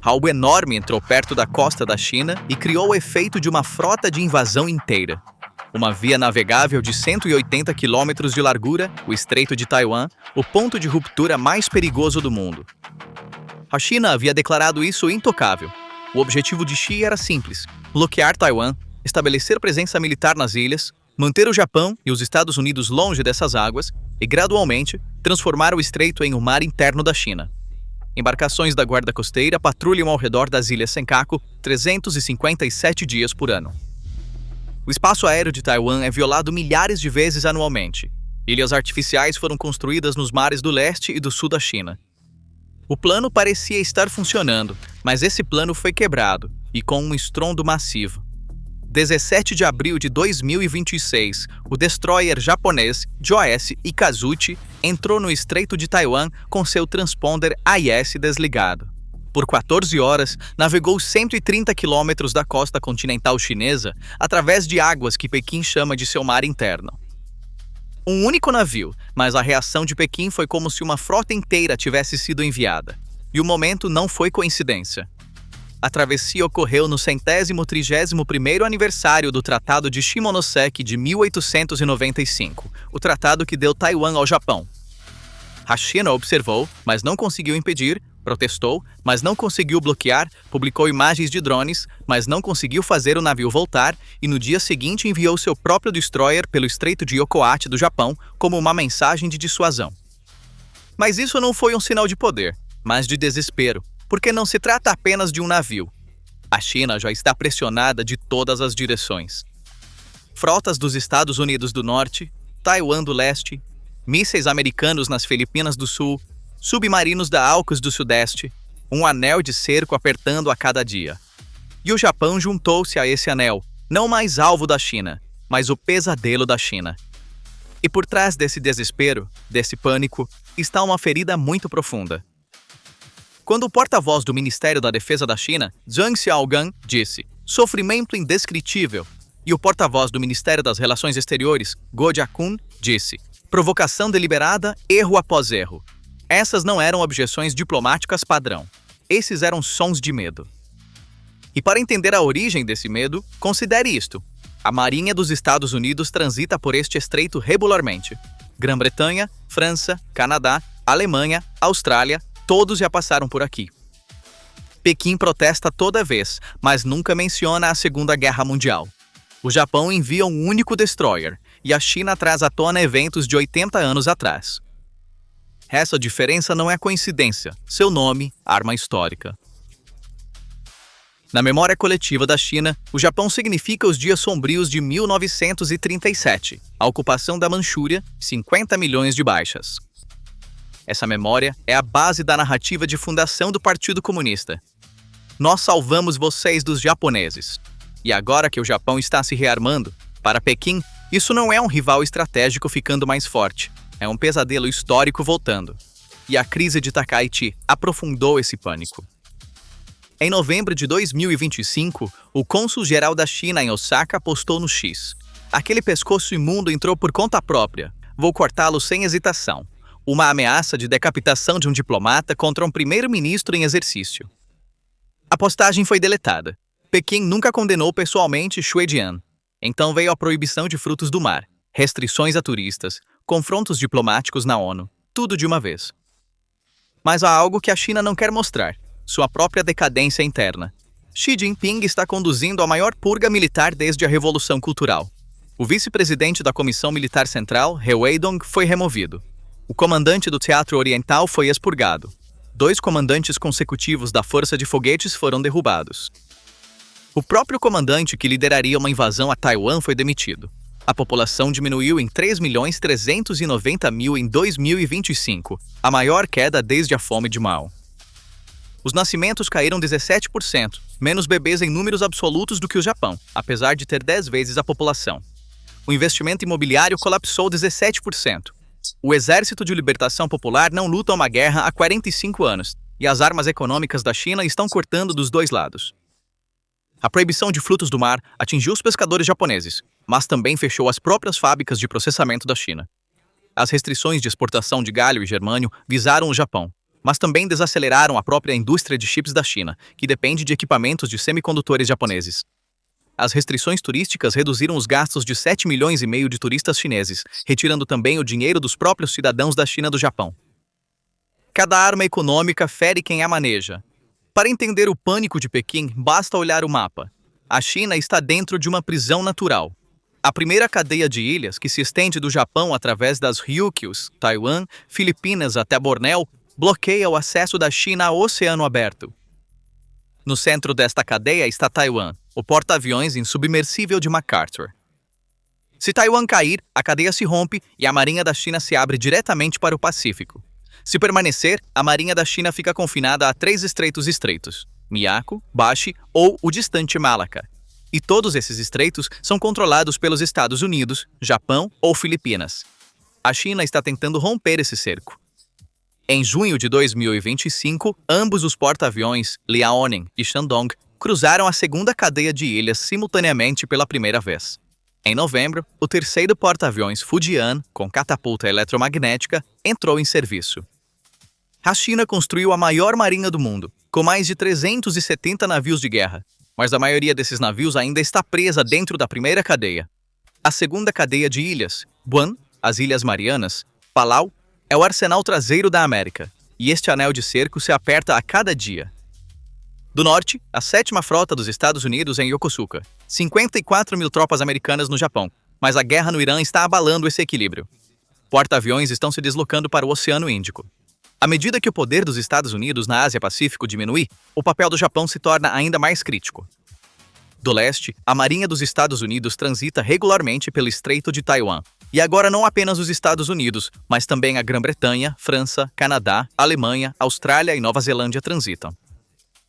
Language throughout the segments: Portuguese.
Algo enorme entrou perto da costa da China e criou o efeito de uma frota de invasão inteira. Uma via navegável de 180 quilômetros de largura, o Estreito de Taiwan, o ponto de ruptura mais perigoso do mundo. A China havia declarado isso intocável. O objetivo de Xi era simples: bloquear Taiwan, estabelecer presença militar nas ilhas, manter o Japão e os Estados Unidos longe dessas águas e, gradualmente, transformar o estreito em um mar interno da China. Embarcações da Guarda Costeira patrulham ao redor das ilhas Senkaku 357 dias por ano. O espaço aéreo de Taiwan é violado milhares de vezes anualmente. Ilhas artificiais foram construídas nos mares do leste e do sul da China. O plano parecia estar funcionando, mas esse plano foi quebrado, e com um estrondo massivo. 17 de abril de 2026, o destroyer japonês JOS Ikazuchi entrou no Estreito de Taiwan com seu transponder AIS desligado. Por 14 horas, navegou 130 quilômetros da costa continental chinesa através de águas que Pequim chama de seu mar interno. Um único navio, mas a reação de Pequim foi como se uma frota inteira tivesse sido enviada. E o momento não foi coincidência. A travessia ocorreu no 131º aniversário do Tratado de Shimonoseki de 1895, o tratado que deu Taiwan ao Japão. A China observou, mas não conseguiu impedir, protestou, mas não conseguiu bloquear, publicou imagens de drones, mas não conseguiu fazer o navio voltar e no dia seguinte enviou seu próprio destroyer pelo Estreito de Yokohama do Japão como uma mensagem de dissuasão. Mas isso não foi um sinal de poder, mas de desespero, porque não se trata apenas de um navio. A China já está pressionada de todas as direções. Frotas dos Estados Unidos do Norte, Taiwan do Leste, mísseis americanos nas Filipinas do Sul, submarinos da AUKUS do Sudeste, um anel de cerco apertando a cada dia. E o Japão juntou-se a esse anel, não mais alvo da China, mas o pesadelo da China. E por trás desse desespero, desse pânico, está uma ferida muito profunda. Quando o porta-voz do Ministério da Defesa da China, Zhang Xiaogang, disse "sofrimento indescritível", e o porta-voz do Ministério das Relações Exteriores, Guo Jiakun, disse "provocação deliberada, erro após erro". Essas não eram objeções diplomáticas padrão. Esses eram sons de medo. E para entender a origem desse medo, considere isto. A Marinha dos Estados Unidos transita por este estreito regularmente. Grã-Bretanha, França, Canadá, Alemanha, Austrália, todos já passaram por aqui. Pequim protesta toda vez, mas nunca menciona a Segunda Guerra Mundial. O Japão envia um único destroyer, e a China traz à tona eventos de 80 anos atrás. Essa diferença não é coincidência, seu nome, arma histórica. Na memória coletiva da China, o Japão significa os dias sombrios de 1937, a ocupação da Manchúria, 50 milhões de baixas. Essa memória é a base da narrativa de fundação do Partido Comunista. Nós salvamos vocês dos japoneses. E agora que o Japão está se rearmando, para Pequim, isso não é um rival estratégico ficando mais forte. É um pesadelo histórico voltando. E a crise de Takaichi aprofundou esse pânico. Em novembro de 2025, o cônsul-geral da China em Osaka postou no X: "Aquele pescoço imundo entrou por conta própria. Vou cortá-lo sem hesitação." Uma ameaça de decapitação de um diplomata contra um primeiro-ministro em exercício. A postagem foi deletada. Pequim nunca condenou pessoalmente Xue Jian. Então veio a proibição de frutos do mar, restrições a turistas, confrontos diplomáticos na ONU, tudo de uma vez. Mas há algo que a China não quer mostrar: sua própria decadência interna. Xi Jinping está conduzindo a maior purga militar desde a Revolução Cultural. O vice-presidente da Comissão Militar Central, He Weidong, foi removido. O comandante do Teatro Oriental foi expurgado. 2 comandantes consecutivos da Força de Foguetes foram derrubados. O próprio comandante que lideraria uma invasão a Taiwan foi demitido. A população diminuiu em 3.390.000 em 2025, a maior queda desde a fome de Mao. Os nascimentos caíram 17%, menos bebês em números absolutos do que o Japão, apesar de ter 10 vezes a população. O investimento imobiliário colapsou 17%. O Exército de Libertação Popular não luta uma guerra há 45 anos, e as armas econômicas da China estão cortando dos dois lados. A proibição de frutos do mar atingiu os pescadores japoneses, mas também fechou as próprias fábricas de processamento da China. As restrições de exportação de galho e germânio visaram o Japão. mas também desaceleraram a própria indústria de chips da China, que depende de equipamentos de semicondutores japoneses. As restrições turísticas reduziram os gastos de 7,5 milhões de turistas chineses, retirando também o dinheiro dos próprios cidadãos da China do Japão. Cada arma econômica fere quem a maneja. Para entender o pânico de Pequim, basta olhar o mapa. A China está dentro de uma prisão natural. A primeira cadeia de ilhas, que se estende do Japão através das Ryukyus, Taiwan, Filipinas até Bornéu, bloqueia o acesso da China ao Oceano Aberto. No centro desta cadeia está Taiwan, o porta-aviões insubmersível de MacArthur. Se Taiwan cair, a cadeia se rompe e a Marinha da China se abre diretamente para o Pacífico. Se permanecer, a Marinha da China fica confinada a 3 estreitos: Miyako, Bashi ou o distante Malacca. E todos esses estreitos são controlados pelos Estados Unidos, Japão ou Filipinas. A China está tentando romper esse cerco. Em junho de 2025, ambos os porta-aviões, Liaoning e Shandong, cruzaram a segunda cadeia de ilhas simultaneamente pela primeira vez. Em novembro, o terceiro porta-aviões Fujian, com catapulta eletromagnética, entrou em serviço. A China construiu a maior marinha do mundo, com mais de 370 navios de guerra, mas a maioria desses navios ainda está presa dentro da primeira cadeia. A segunda cadeia de ilhas, Guam, as Ilhas Marianas, Palau, é o arsenal traseiro da América, e este anel de cerco se aperta a cada dia. Do norte, a 7ª Frota dos Estados Unidos em Yokosuka, 54 mil tropas americanas no Japão, mas a guerra no Irã está abalando esse equilíbrio. Porta-aviões estão se deslocando para o Oceano Índico. À medida que o poder dos Estados Unidos na Ásia-Pacífico diminui, o papel do Japão se torna ainda mais crítico. Do leste, a Marinha dos Estados Unidos transita regularmente pelo Estreito de Taiwan. E agora não apenas os Estados Unidos, mas também a Grã-Bretanha, França, Canadá, Alemanha, Austrália e Nova Zelândia transitam.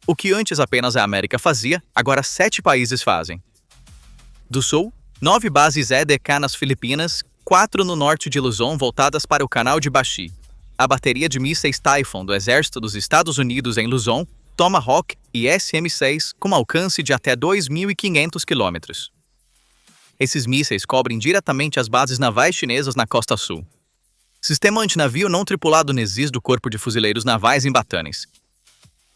O que antes apenas a América fazia, agora 7 países fazem. Do sul, 9 bases EDK nas Filipinas, 4 no norte de Luzon voltadas para o Canal de Bashi. A bateria de mísseis Typhoon do Exército dos Estados Unidos em Luzon, Tomahawk e SM-6 com alcance de até 2.500 quilômetros. Esses mísseis cobrem diretamente as bases navais chinesas na costa sul. Sistema antinavio não tripulado NESIS do Corpo de Fuzileiros Navais em Batanes.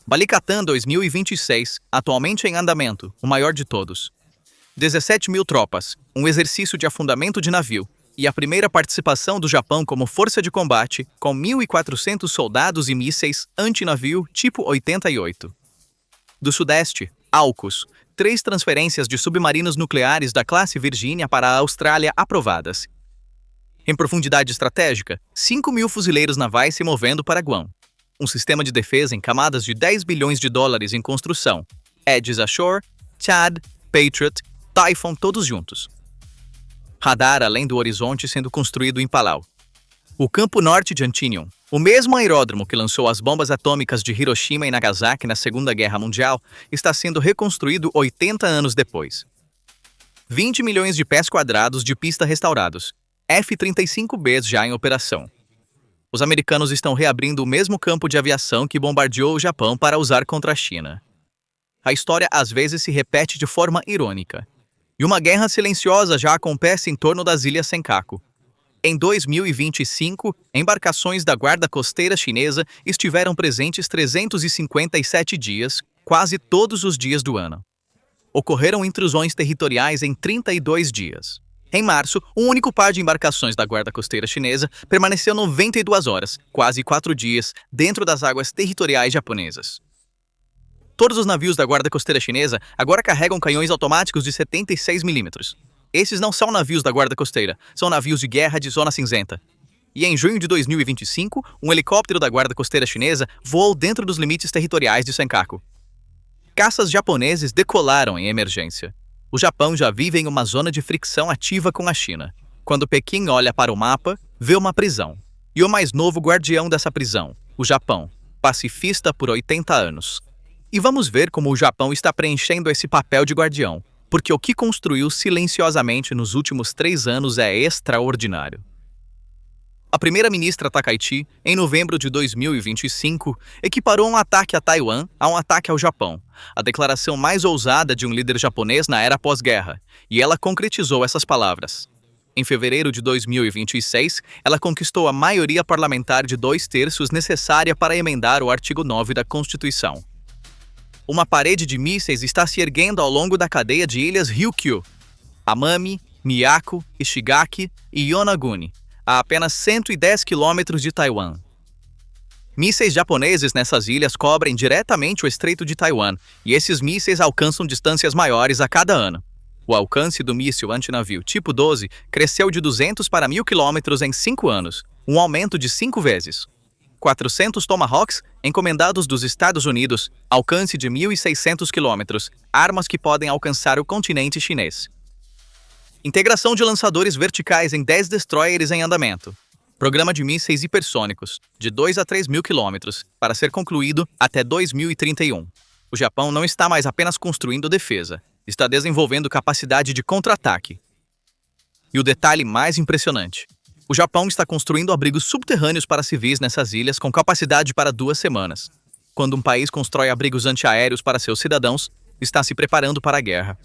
Balikatan 2026, atualmente em andamento, o maior de todos. 17 mil tropas, um exercício de afundamento de navio, e a primeira participação do Japão como força de combate, com 1.400 soldados e mísseis antinavio tipo 88. Do sudeste, AUKUS, 3 transferências de submarinos nucleares da classe Virgínia para a Austrália aprovadas. Em profundidade estratégica, 5 mil fuzileiros navais se movendo para Guam. Um sistema de defesa em camadas de 10 bilhões de dólares em construção. Aegis Ashore, THAAD, Patriot, Typhoon todos juntos. Radar além do horizonte sendo construído em Palau. O campo norte de Antinium, o mesmo aeródromo que lançou as bombas atômicas de Hiroshima e Nagasaki na Segunda Guerra Mundial, está sendo reconstruído 80 anos depois. 20 milhões de pés quadrados de pista restaurados. F-35Bs já em operação. Os americanos estão reabrindo o mesmo campo de aviação que bombardeou o Japão para usar contra a China. A história às vezes se repete de forma irônica. E uma guerra silenciosa já acontece em torno das Ilhas Senkaku. Em 2025, embarcações da Guarda Costeira Chinesa estiveram presentes 357 dias, quase todos os dias do ano. Ocorreram intrusões territoriais em 32 dias. Em março, um único par de embarcações da Guarda Costeira Chinesa permaneceu 92 horas, quase 4 dias, dentro das águas territoriais japonesas. Todos os navios da Guarda Costeira Chinesa agora carregam canhões automáticos de 76 mm. Esses não são navios da Guarda Costeira, são navios de guerra de zona cinzenta. E em junho de 2025, um helicóptero da Guarda Costeira Chinesa voou dentro dos limites territoriais de Senkaku. Caças japoneses decolaram em emergência. O Japão já vive em uma zona de fricção ativa com a China. Quando Pequim olha para o mapa, vê uma prisão. E o mais novo guardião dessa prisão, o Japão, pacifista por 80 anos. E vamos ver como o Japão está preenchendo esse papel de guardião, porque o que construiu silenciosamente nos últimos 3 anos é extraordinário. A primeira-ministra Takaichi, em novembro de 2025, equiparou um ataque a Taiwan a um ataque ao Japão, a declaração mais ousada de um líder japonês na era pós-guerra, e ela concretizou essas palavras. Em fevereiro de 2026, ela conquistou a maioria parlamentar de 2/3 necessária para emendar o artigo 9 da Constituição. Uma parede de mísseis está se erguendo ao longo da cadeia de ilhas Ryukyu, Amami, Miyako, Ishigaki e Yonaguni, a apenas 110 quilômetros de Taiwan. Mísseis japoneses nessas ilhas cobrem diretamente o Estreito de Taiwan, e esses mísseis alcançam distâncias maiores a cada ano. O alcance do míssil antinavio tipo 12 cresceu de 200 para 1.000 quilômetros em 5 anos, um aumento de 5 vezes. 400 Tomahawks, encomendados dos Estados Unidos, alcance de 1.600 quilômetros, armas que podem alcançar o continente chinês. Integração de lançadores verticais em 10 destroyers em andamento. Programa de mísseis hipersônicos, de 2 a 3.000 quilômetros, para ser concluído até 2031. O Japão não está mais apenas construindo defesa, está desenvolvendo capacidade de contra-ataque. E o detalhe mais impressionante: o Japão está construindo abrigos subterrâneos para civis nessas ilhas com capacidade para 2 semanas. Quando um país constrói abrigos antiaéreos para seus cidadãos, está se preparando para a guerra.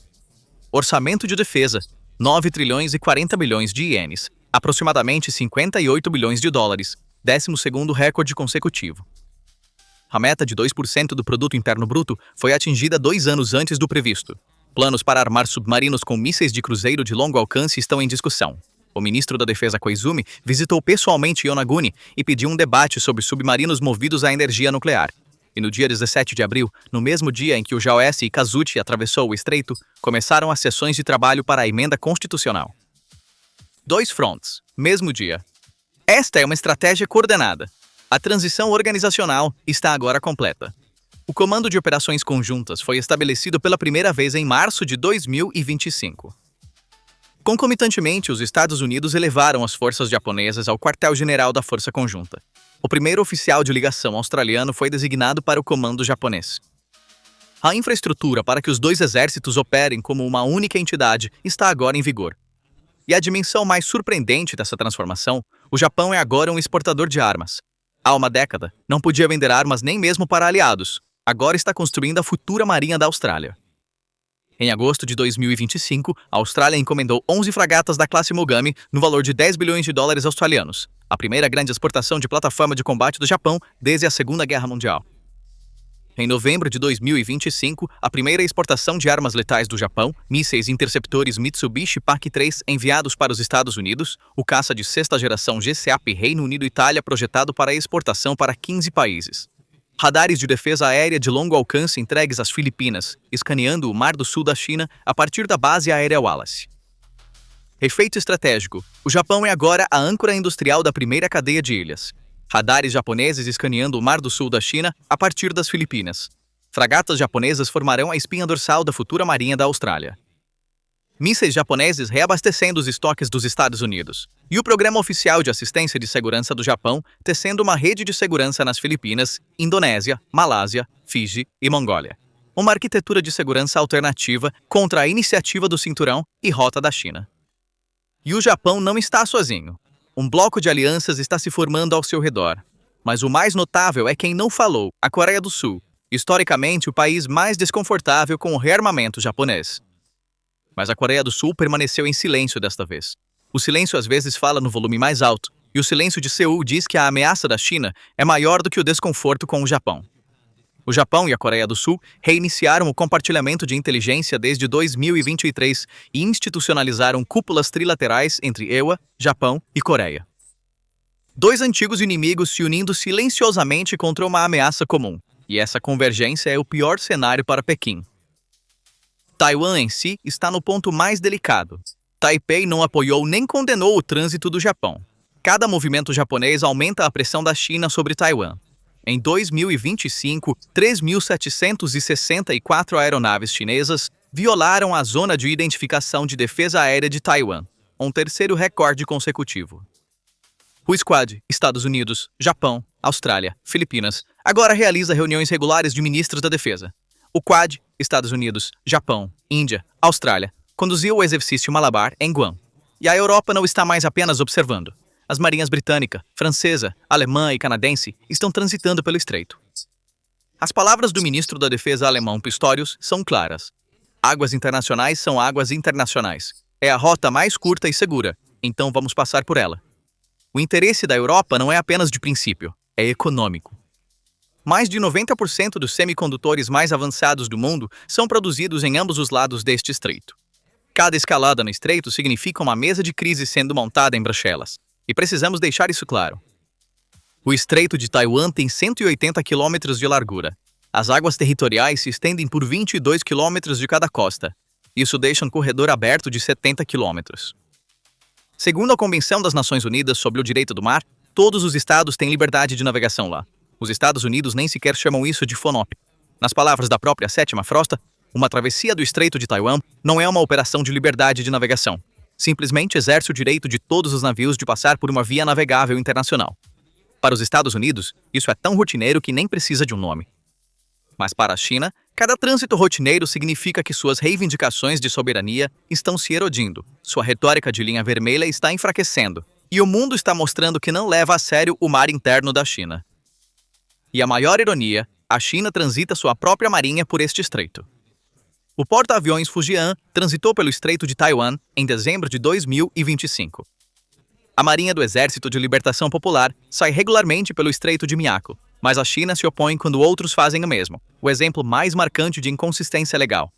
Orçamento de defesa: 9 trilhões e 40 bilhões de ienes, aproximadamente 58 bilhões de dólares, 12º recorde consecutivo. A meta de 2% do produto interno bruto foi atingida 2 anos antes do previsto. Planos para armar submarinos com mísseis de cruzeiro de longo alcance estão em discussão. O ministro da Defesa Koizumi visitou pessoalmente Yonaguni e pediu um debate sobre submarinos movidos à energia nuclear. E no dia 17 de abril, no mesmo dia em que o JOS Kazuchi atravessou o estreito, começaram as sessões de trabalho para a emenda constitucional. 2 fronts, mesmo dia. Esta é uma estratégia coordenada. A transição organizacional está agora completa. O Comando de Operações Conjuntas foi estabelecido pela primeira vez em março de 2025. Concomitantemente, os Estados Unidos elevaram as forças japonesas ao quartel-general da Força Conjunta. O primeiro oficial de ligação australiano foi designado para o comando japonês. A infraestrutura para que os 2 exércitos operem como uma única entidade está agora em vigor. E a dimensão mais surpreendente dessa transformação: o Japão é agora um exportador de armas. Há uma década, não podia vender armas nem mesmo para aliados. Agora está construindo a futura Marinha da Austrália. Em agosto de 2025, a Austrália encomendou 11 fragatas da classe Mogami no valor de 10 bilhões de dólares australianos, a primeira grande exportação de plataforma de combate do Japão desde a Segunda Guerra Mundial. Em novembro de 2025, a primeira exportação de armas letais do Japão, mísseis interceptores Mitsubishi PAC-3 enviados para os Estados Unidos, o caça de 6ª geração GCAP Reino Unido e Itália projetado para exportação para 15 países. Radares de defesa aérea de longo alcance entregues às Filipinas, escaneando o Mar do Sul da China a partir da base aérea Wallace. Efeito estratégico: o Japão é agora a âncora industrial da primeira cadeia de ilhas. Radares japoneses escaneando o Mar do Sul da China a partir das Filipinas. Fragatas japonesas formarão a espinha dorsal da futura Marinha da Austrália. Mísseis japoneses reabastecendo os estoques dos Estados Unidos. E o Programa Oficial de Assistência de Segurança do Japão tecendo uma rede de segurança nas Filipinas, Indonésia, Malásia, Fiji e Mongólia. Uma arquitetura de segurança alternativa contra a iniciativa do Cinturão e Rota da China. E o Japão não está sozinho. Um bloco de alianças está se formando ao seu redor. Mas o mais notável é quem não falou: a Coreia do Sul, historicamente o país mais desconfortável com o rearmamento japonês. Mas a Coreia do Sul permaneceu em silêncio desta vez. O silêncio às vezes fala no volume mais alto, e o silêncio de Seul diz que a ameaça da China é maior do que o desconforto com o Japão. O Japão e a Coreia do Sul reiniciaram o compartilhamento de inteligência desde 2023 e institucionalizaram cúpulas trilaterais entre EUA, Japão e Coreia. 2 antigos inimigos se unindo silenciosamente contra uma ameaça comum, e essa convergência é o pior cenário para Pequim. Taiwan em si está no ponto mais delicado. Taipei não apoiou nem condenou o trânsito do Japão. Cada movimento japonês aumenta a pressão da China sobre Taiwan. Em 2025, 3.764 aeronaves chinesas violaram a Zona de Identificação de Defesa Aérea de Taiwan, um terceiro recorde consecutivo. O Squad, Estados Unidos, Japão, Austrália, Filipinas, agora realiza reuniões regulares de ministros da defesa. O Quad, Estados Unidos, Japão, Índia, Austrália, conduziu o exercício Malabar em Guam. E a Europa não está mais apenas observando. As marinhas britânica, francesa, alemã e canadense estão transitando pelo estreito. As palavras do ministro da Defesa alemão Pistorius são claras. Águas internacionais são águas internacionais. É a rota mais curta e segura. então vamos passar por ela. O interesse da Europa não é apenas de princípio, é econômico. Mais de 90% dos semicondutores mais avançados do mundo são produzidos em ambos os lados deste estreito. Cada escalada no estreito significa uma mesa de crise sendo montada em Bruxelas, e precisamos deixar isso claro. O estreito de Taiwan tem 180 quilômetros de largura. As águas territoriais se estendem por 22 quilômetros de cada costa. Isso deixa um corredor aberto de 70 quilômetros. Segundo a Convenção das Nações Unidas sobre o Direito do Mar, todos os estados têm liberdade de navegação lá. Os Estados Unidos nem sequer chamam isso de FONOP. Nas palavras da própria Sétima Frosta, uma travessia do Estreito de Taiwan não é uma operação de liberdade de navegação. Simplesmente exerce o direito de todos os navios de passar por uma via navegável internacional. Para os Estados Unidos, isso é tão rotineiro que nem precisa de um nome. Mas para a China, cada trânsito rotineiro significa que suas reivindicações de soberania estão se erodindo, sua retórica de linha vermelha está enfraquecendo, e o mundo está mostrando que não leva a sério o mar interno da China. E a maior ironia, a China transita sua própria marinha por este estreito. O porta-aviões Fujian transitou pelo Estreito de Taiwan em dezembro de 2025. A Marinha do Exército de Libertação Popular sai regularmente pelo Estreito de Miyako, mas a China se opõe quando outros fazem o mesmo, o exemplo mais marcante de inconsistência legal.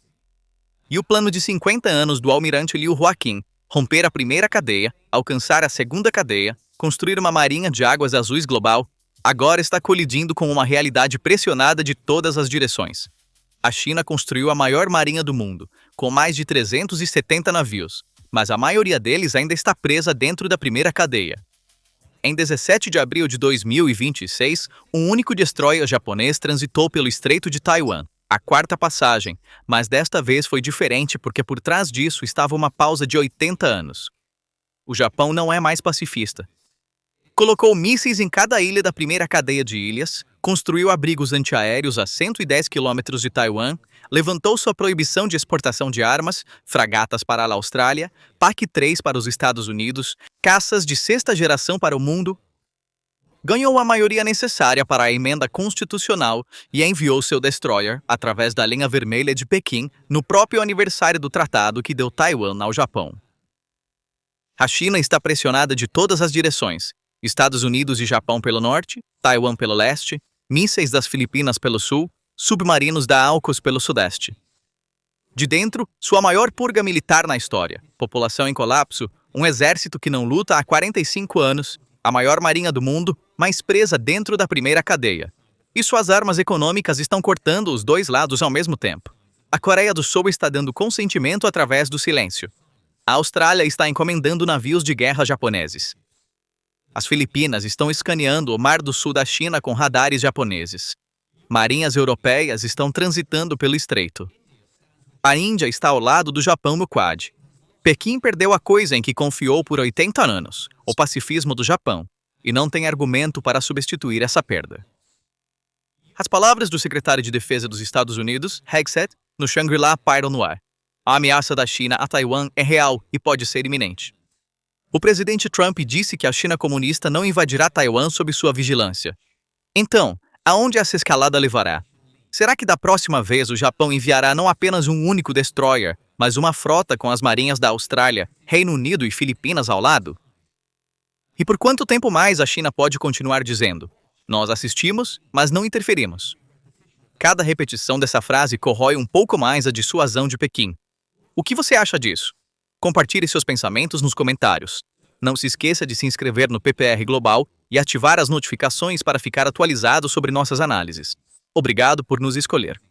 E o plano de 50 anos do almirante Liu Huaqin, romper a primeira cadeia, alcançar a segunda cadeia, construir uma marinha de águas azuis global, agora está colidindo com uma realidade pressionada de todas as direções. A China construiu a maior marinha do mundo, com mais de 370 navios, mas a maioria deles ainda está presa dentro da primeira cadeia. Em 17 de abril de 2026, um único destroyer japonês transitou pelo Estreito de Taiwan, a quarta passagem, mas desta vez foi diferente porque por trás disso estava uma pausa de 80 anos. O Japão não é mais pacifista. Colocou mísseis em cada ilha da primeira cadeia de ilhas, construiu abrigos antiaéreos a 110 quilômetros de Taiwan, levantou sua proibição de exportação de armas, fragatas para a Austrália, PAC-3 para os Estados Unidos, caças de sexta geração para o mundo, ganhou a maioria necessária para a emenda constitucional e enviou seu destroyer, através da linha vermelha de Pequim, no próprio aniversário do tratado que deu Taiwan ao Japão. A China está pressionada de todas as direções, Estados Unidos e Japão pelo norte, Taiwan pelo leste, mísseis das Filipinas pelo sul, submarinos da AUKUS pelo sudeste. De dentro, sua maior purga militar na história, população em colapso, um exército que não luta há 45 anos, a maior marinha do mundo, mas presa dentro da primeira cadeia. E suas armas econômicas estão cortando os dois lados ao mesmo tempo. A Coreia do Sul está dando consentimento através do silêncio. A Austrália está encomendando navios de guerra japoneses. As Filipinas estão escaneando o Mar do Sul da China com radares japoneses. Marinhas europeias estão transitando pelo estreito. A Índia está ao lado do Japão no Quad. Pequim perdeu a coisa em que confiou por 80 anos, o pacifismo do Japão, e não tem argumento para substituir essa perda. As palavras do secretário de Defesa dos Estados Unidos, Hegseth, no Shangri-La Pyro Noir. A ameaça da China a Taiwan é real e pode ser iminente. O presidente Trump disse que a China comunista não invadirá Taiwan sob sua vigilância. Então, aonde essa escalada levará? Será que da próxima vez o Japão enviará não apenas um único destroyer, mas uma frota com as marinhas da Austrália, Reino Unido e Filipinas ao lado? E por quanto tempo mais a China pode continuar dizendo: nós assistimos, mas não interferimos? Cada repetição dessa frase corrói um pouco mais a dissuasão de Pequim. O que você acha disso? Compartilhe seus pensamentos nos comentários. Não se esqueça de se inscrever no PPR Global e ativar as notificações para ficar atualizado sobre nossas análises. Obrigado por nos escolher.